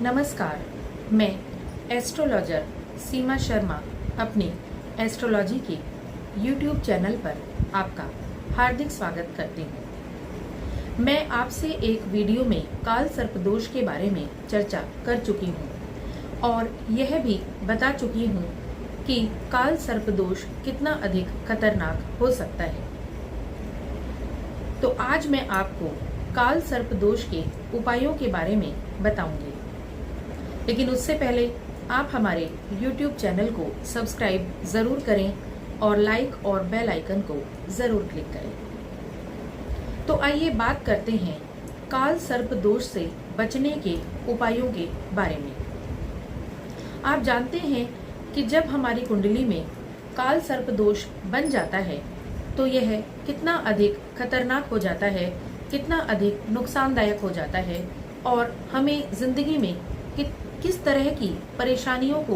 नमस्कार, मैं एस्ट्रोलॉजर सीमा शर्मा अपने एस्ट्रोलॉजी के यूट्यूब चैनल पर आपका हार्दिक स्वागत करती हूँ। मैं आपसे एक वीडियो में काल सर्प दोष के बारे में चर्चा कर चुकी हूँ और यह भी बता चुकी हूँ कि काल सर्प दोष कितना अधिक खतरनाक हो सकता है। तो आज मैं आपको काल सर्प दोष के उपायों के बारे में बताऊंगी। लेकिन उससे पहले आप हमारे YouTube चैनल को सब्सक्राइब ज़रूर करें और लाइक और बेल आइकन को ज़रूर क्लिक करें। तो आइए बात करते हैं काल सर्प दोष से बचने के उपायों के बारे में। आप जानते हैं कि जब हमारी कुंडली में काल सर्प दोष बन जाता है तो यह कितना अधिक खतरनाक हो जाता है, कितना अधिक नुकसानदायक हो जाता है और हमें जिंदगी में किस तरह की परेशानियों को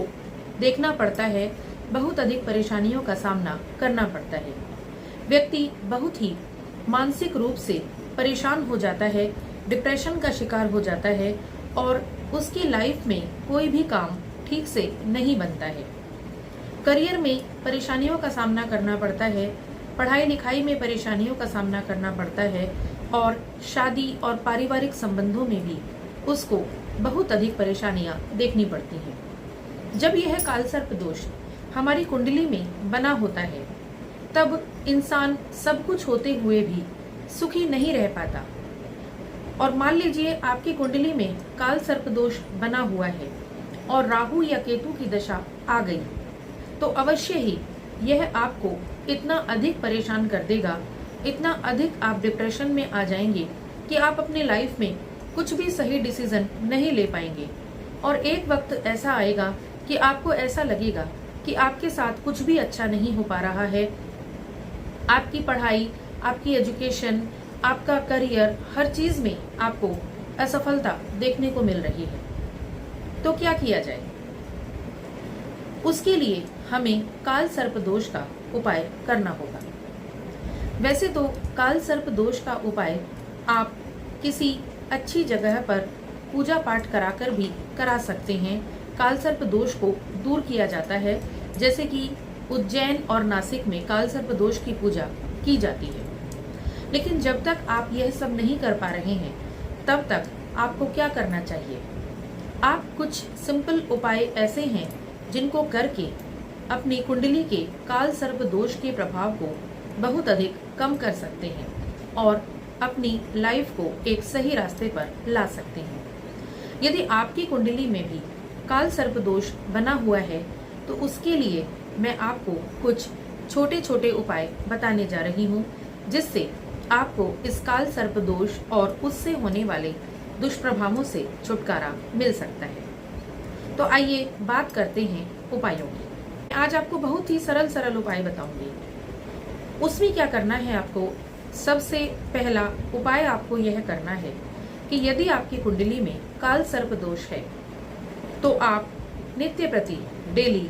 देखना पड़ता है, बहुत अधिक परेशानियों का सामना करना पड़ता है। व्यक्ति बहुत ही मानसिक रूप से परेशान हो जाता है, डिप्रेशन का शिकार हो जाता है और उसकी लाइफ में कोई भी काम ठीक से नहीं बनता है। करियर में परेशानियों का सामना करना पड़ता है, पढ़ाई लिखाई में परेशानियों का सामना करना पड़ता है और शादी और पारिवारिक संबंधों में भी उसको बहुत अधिक परेशानियां देखनी पड़ती हैं। जब यह काल सर्प दोष हमारी कुंडली में बना होता है तब इंसान सब कुछ होते हुए भी सुखी नहीं रह पाता। और मान लीजिए आपकी कुंडली में काल सर्प दोष बना हुआ है और राहु या केतु की दशा आ गई तो अवश्य ही यह आपको इतना अधिक परेशान कर देगा, इतना अधिक आप डिप्रेशन में आ जाएंगे कि आप अपनी लाइफ में कुछ भी सही डिसीजन नहीं ले पाएंगे। और एक वक्त ऐसा आएगा कि आपको ऐसा लगेगा कि आपके साथ कुछ भी अच्छा नहीं हो पा रहा है। आपकी पढ़ाई, आपकी एजुकेशन, आपका करियर, हर चीज में आपको असफलता देखने को मिल रही है। तो क्या किया जाए? उसके लिए हमें काल सर्प दोष का उपाय करना होगा। वैसे तो काल सर्प दोष का उपाय आप किसी अच्छी जगह पर पूजा पाठ कराकर भी करा सकते हैं। काल सर्प दोष को दूर किया जाता है, जैसे कि उज्जैन और नासिक में काल सर्प दोष की पूजा की जाती है। लेकिन जब तक आप यह सब नहीं कर पा रहे हैं तब तक आपको क्या करना चाहिए? आप कुछ सिंपल उपाय ऐसे हैं जिनको करके अपनी कुंडली के काल सर्प दोष के प्रभाव को बहुत अधिक कम कर सकते हैं और अपनी लाइफ को एक सही रास्ते पर ला सकते हैं। यदि आपकी कुंडली में भी काल सर्प दोष बना हुआ है तो उसके लिए मैं आपको कुछ छोटे छोटे उपाय बताने जा रही हूँ जिससे आपको इस काल सर्प दोष और उससे होने वाले दुष्प्रभावों से छुटकारा मिल सकता है। तो आइए बात करते हैं उपायों की। आज आपको बहुत ही सरल उपाय बताऊंगी। उसमें क्या करना है आपको? सबसे पहला उपाय आपको यह करना है कि यदि आपकी कुंडली में काल सर्प दोष है तो आप नित्य प्रति डेली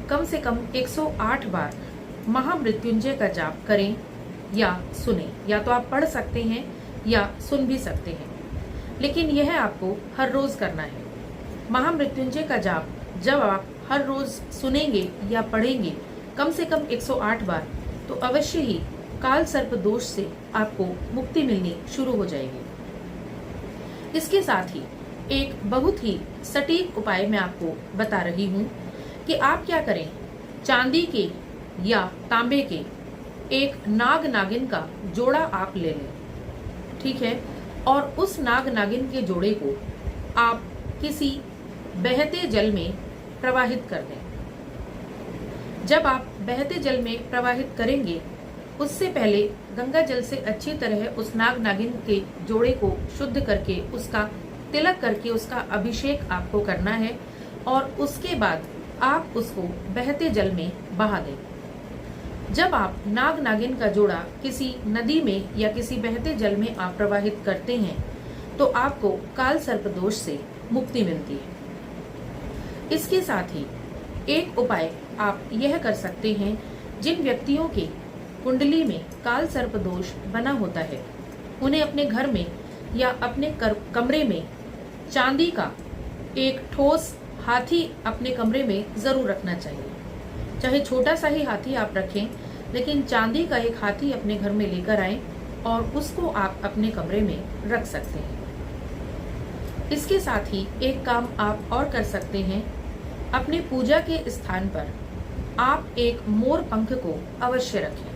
कम से कम 108 बार महामृत्युंजय का जाप करें या सुने। या तो आप पढ़ सकते हैं या सुन भी सकते हैं, लेकिन यह आपको हर रोज करना है। महामृत्युंजय का जाप जब आप हर रोज सुनेंगे या पढ़ेंगे कम से कम 108 बार तो अवश्य ही काल सर्प दोष से आपको मुक्ति मिलनी शुरू हो जाएगी। इसके साथ ही एक बहुत ही सटीक उपाय मैं आपको बता रही हूँ कि आप क्या करें। चांदी के या तांबे के एक नाग नागिन का जोड़ा आप ले लें, ठीक है, और उस नाग नागिन के जोड़े को आप किसी बहते जल में प्रवाहित कर दें। जब आप बहते जल में प्रवाहित करेंगे उससे पहले गंगा जल से अच्छी तरह उस नाग नागिन के जोड़े को शुद्ध करके उसका तिलक करके उसका अभिषेक आपको करना है और उसके बाद आप उसको बहते जल में बहा दें। जब आप नाग नागिन का जोड़ा किसी नदी में या किसी बहते जल में आप प्रवाहित करते हैं तो आपको काल सर्प दोष से मुक्ति मिलती है। इसके साथ ही एक उपाय आप यह कर सकते हैं, जिन व्यक्तियों के कुंडली में काल सर्प दोष बना होता है उन्हें अपने घर में या अपने कमरे में चांदी का एक ठोस हाथी अपने कमरे में जरूर रखना चाहिए। चाहे छोटा सा ही हाथी आप रखें, लेकिन चांदी का एक हाथी अपने घर में लेकर आएं और उसको आप अपने कमरे में रख सकते हैं। इसके साथ ही एक काम आप और कर सकते हैं, अपने पूजा के स्थान पर आप एक मोर पंख को अवश्य रखें।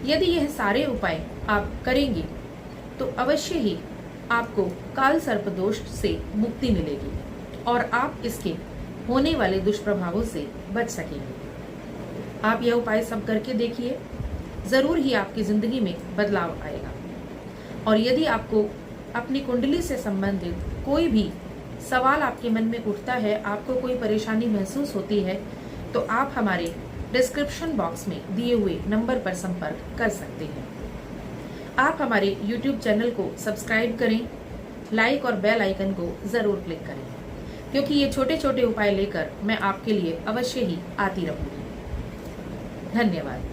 यदि यह सारे उपाय आप करेंगे तो अवश्य ही आपको काल सर्प दोष से मुक्ति मिलेगी और आप इसके होने वाले दुष्प्रभावों से बच सकेंगे। आप यह उपाय सब करके देखिए, जरूर ही आपकी जिंदगी में बदलाव आएगा। और यदि आपको अपनी कुंडली से संबंधित कोई भी सवाल आपके मन में उठता है, आपको कोई परेशानी महसूस होती है, तो आप हमारे डिस्क्रिप्शन बॉक्स में दिए हुए नंबर पर संपर्क कर सकते हैं। आप हमारे YouTube चैनल को सब्सक्राइब करें, लाइक और बेल आइकन को जरूर क्लिक करें, क्योंकि ये छोटे छोटे उपाय लेकर मैं आपके लिए अवश्य ही आती रहूंगी। धन्यवाद।